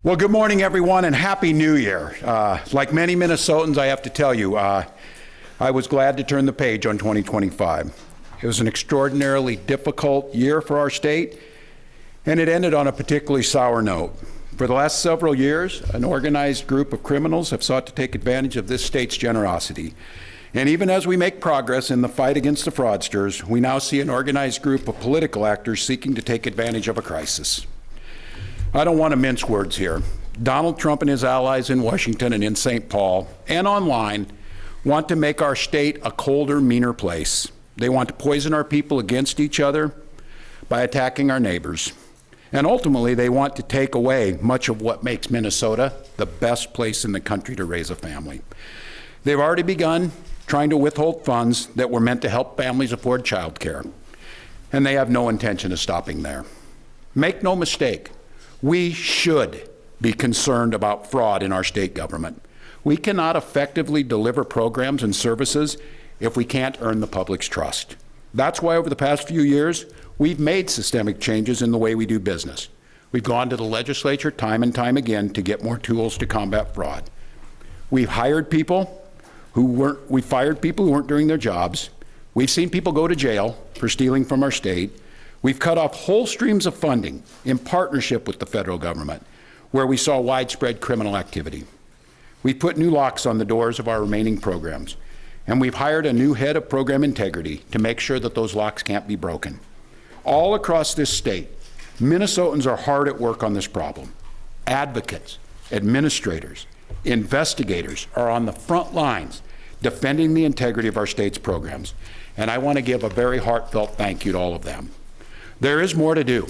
Well, good morning, everyone, and Happy New Year. Like many Minnesotans, I have to tell you, I was glad to turn the page on 2025. It was an extraordinarily difficult year for our state, and it ended on a particularly sour note. For the last several years, an organized group of criminals have sought to take advantage of this state's generosity. And even as we make progress in the fight against the fraudsters, we now see an organized group of political actors seeking to take advantage of a crisis. I don't want to mince words here. Donald Trump and his allies in Washington and in St. Paul and online want to make our state a colder, meaner place. They want to poison our people against each other by attacking our neighbors. And ultimately, they want to take away much of what makes Minnesota the best place in the country to raise a family. They've already begun trying to withhold funds that were meant to help families afford child care, and they have no intention of stopping there. Make no mistake, we should be concerned about fraud in our state government. We cannot effectively deliver programs and services if we can't earn the public's trust. That's why over the past few years, we've made systemic changes in the way we do business. We've gone to the legislature time and time again to get more tools to combat fraud. We've fired people who weren't doing their jobs. We've seen people go to jail for stealing from our state. We've cut off whole streams of funding in partnership with the federal government, where we saw widespread criminal activity. We've put new locks on the doors of our remaining programs, and we've hired a new head of program integrity to make sure that those locks can't be broken. All across this state, Minnesotans are hard at work on this problem. Advocates, administrators, investigators are on the front lines defending the integrity of our state's programs, and I want to give a very heartfelt thank you to all of them. There is more to do.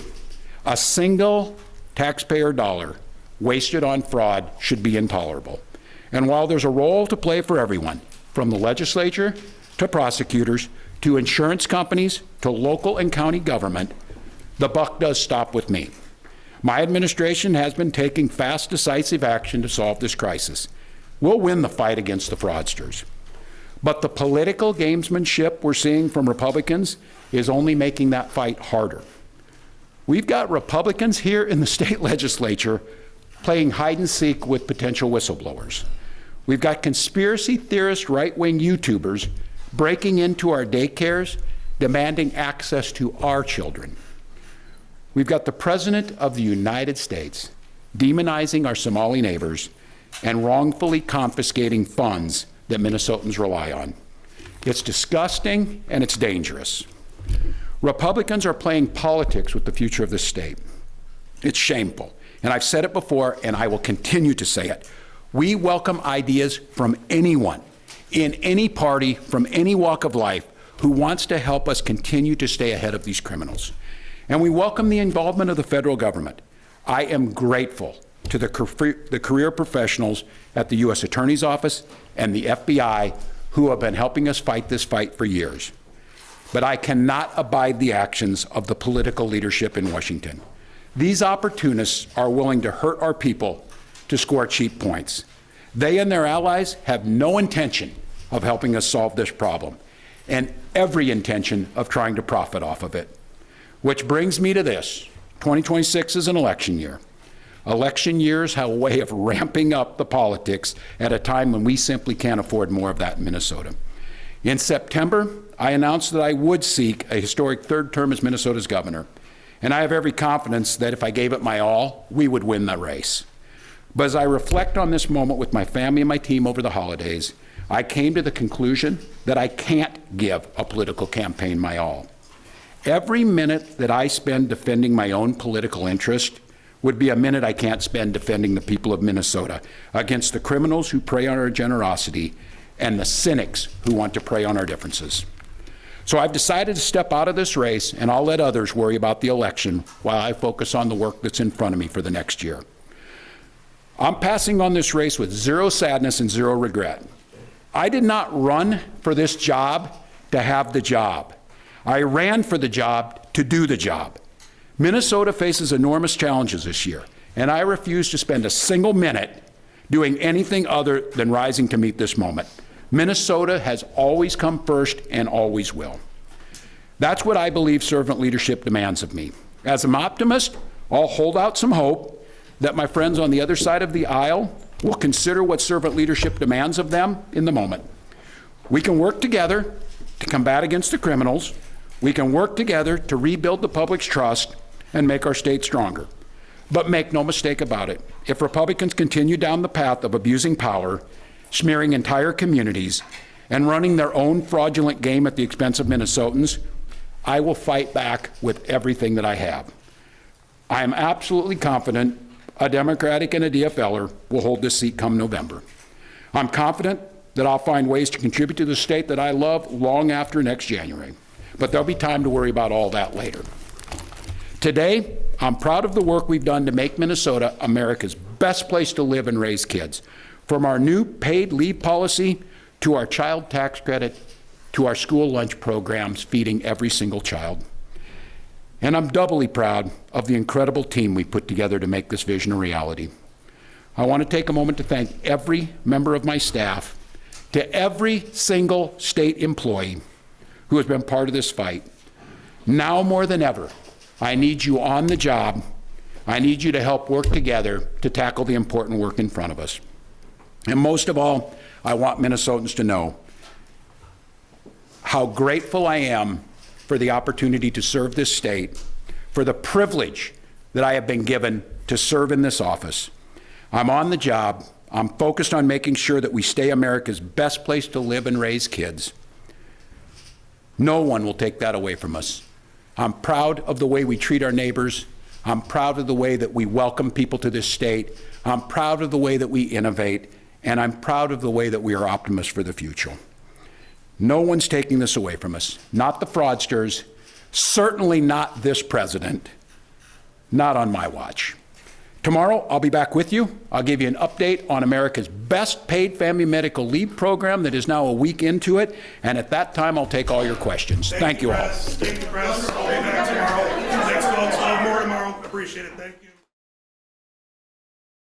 A single taxpayer dollar wasted on fraud should be intolerable. And while there's a role to play for everyone, from the legislature to prosecutors to insurance companies to local and county government, the buck does stop with me. My administration has been taking fast, decisive action to solve this crisis. We'll win the fight against the fraudsters. But the political gamesmanship we're seeing from Republicans is only making that fight harder. We've got Republicans here in the state legislature playing hide and seek with potential whistleblowers. We've got conspiracy theorist right-wing YouTubers breaking into our daycares, demanding access to our children. We've got the President of the United States demonizing our Somali neighbors and wrongfully confiscating funds that Minnesotans rely on. It's disgusting and it's dangerous. Republicans are playing politics with the future of this state. It's shameful, and I've said it before and I will continue to say it. We welcome ideas from anyone, in any party, from any walk of life, who wants to help us continue to stay ahead of these criminals. And we welcome the involvement of the federal government. I am grateful to the career professionals at the U.S. Attorney's Office and the FBI who have been helping us fight this fight for years. But I cannot abide the actions of the political leadership in Washington. These opportunists are willing to hurt our people to score cheap points. They and their allies have no intention of helping us solve this problem, and every intention of trying to profit off of it. Which brings me to this. 2026 is an election year. Election years have a way of ramping up the politics at a time when we simply can't afford more of that in Minnesota. In September, I announced that I would seek a historic third term as Minnesota's governor, and I have every confidence that if I gave it my all, we would win the race. But as I reflect on this moment with my family and my team over the holidays, I came to the conclusion that I can't give a political campaign my all. Every minute that I spend defending my own political interest would be a minute I can't spend defending the people of Minnesota against the criminals who prey on our generosity and the cynics who want to prey on our differences. So I've decided to step out of this race, and I'll let others worry about the election while I focus on the work that's in front of me for the next year. I'm passing on this race with zero sadness and zero regret. I did not run for this job to have the job. I ran for the job to do the job. Minnesota faces enormous challenges this year, and I refuse to spend a single minute doing anything other than rising to meet this moment. Minnesota has always come first and always will. That's what I believe servant leadership demands of me. As an optimist, I'll hold out some hope that my friends on the other side of the aisle will consider what servant leadership demands of them in the moment. We can work together to combat against the criminals. We can work together to rebuild the public's trust and make our state stronger. But make no mistake about it, if Republicans continue down the path of abusing power, smearing entire communities, and running their own fraudulent game at the expense of Minnesotans, I will fight back with everything that I have. I am absolutely confident a Democratic and a DFLer will hold this seat come November. I'm confident that I'll find ways to contribute to the state that I love long after next January. But there'll be time to worry about all that later. Today, I'm proud of the work we've done to make Minnesota America's best place to live and raise kids. From our new paid leave policy to our child tax credit to our school lunch programs feeding every single child. And I'm doubly proud of the incredible team we put together to make this vision a reality. I want to take a moment to thank every member of my staff, to every single state employee who has been part of this fight. Now more than ever, I need you on the job. I need you to help work together to tackle the important work in front of us. And most of all, I want Minnesotans to know how grateful I am for the opportunity to serve this state, for the privilege that I have been given to serve in this office. I'm on the job. I'm focused on making sure that we stay America's best place to live and raise kids. No one will take that away from us. I'm proud of the way we treat our neighbors. I'm proud of the way that we welcome people to this state. I'm proud of the way that we innovate. And I'm proud of the way that we are optimists for the future. No one's taking this away from us. Not the fraudsters, certainly not this president, not on my watch. Tomorrow, I'll be back with you. I'll give you an update on America's best paid family medical leave program that is now a week into it. And at that time, I'll take all your questions. Thank you all. Thank you, Press. I'll be back tomorrow. Thanks, folks. I'll have more tomorrow. Appreciate it. Thank you.